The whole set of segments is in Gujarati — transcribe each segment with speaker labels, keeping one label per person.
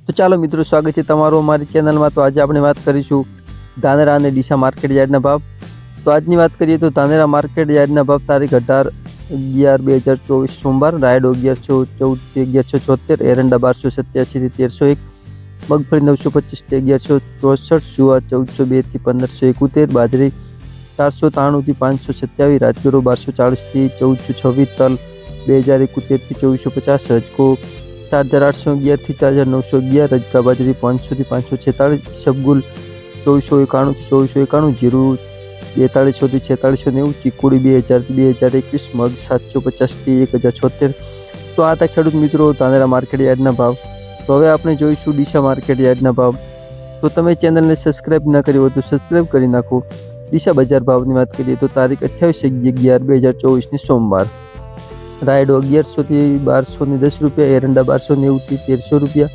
Speaker 1: તો ચાલો મિત્રો, સ્વાગત છે તમારું અમારી ચેનલમાં। તો આજે આપણે વાત કરીશું ધાનેરા અને ડીસા માર્કેટ યાર્ડના ભાવ। તો આજની વાત કરીએ તો ધાનેરા માર્કેટ યાર્ડના ભાવ તારીખ 18/11/2024 સોમવાર। રાયડો 1114 એરંડા 1287 થી 1301, મગફળી 925 થી 1164, જુવાર 1402 થી 1571, બાજરી 493 થી 527, રાજગરો 1240 થી 1426, તલ 2071 થી 2450, રજકો 4811 થી 4911, રજકા બાજરી 500 થી 546, સબગુલ 2491 થી 2491, જીરું 4200 થી 4690, ચીકુડી 2000 થી 2021, મગ 750 થી 1076। તો આ હતા ખેડૂત મિત્રો ધાનેરા માર્કેટ યાર્ડના ભાવ। તો હવે આપણે જોઈશું ડીસા માર્કેટ યાર્ડના ભાવ। તો તમે ચેનલને સબસ્ક્રાઇબ ન કરી હોય તો સબસ્ક્રાઇબ કરી નાખો। ડીસા બજાર ભાવની વાત કરીએ તો તારીખ 28/11/2024 ની સોમવાર। રાયડો 1100 થી 1210 રૂપિયા, એરંડા 1290 થી 1300 રૂપિયા,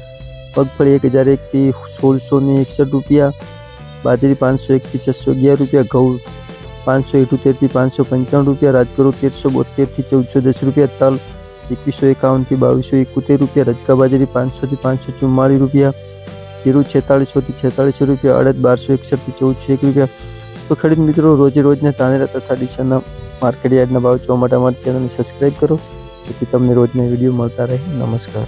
Speaker 1: મગફળી 1001 થી 1661 રૂપિયા, બાજરી 501 થી 611 રૂપિયા, ઘઉં 578 થી 555 રૂપિયા, રાજગરો 1372 થી 1410 રૂપિયા, તલ 2151 થી 2271 રૂપિયા, રજકા બાજરી 500 થી 544 રૂપિયા, જીરું 4600 થી 4600 રૂપિયા, અડદ 1261 થી 1401 રૂપિયા। તો ખેડૂત મિત્રો, રોજે રોજના ધાનેરા તથા ડીસાના માર્કેટ યાર્ડના ભાવ જોવા માટે અમારી ચેનલને સબસ્ક્રાઇબ કરો, જેથી તમને રોજના વિડીયો મળતા રહે। નમસ્કાર।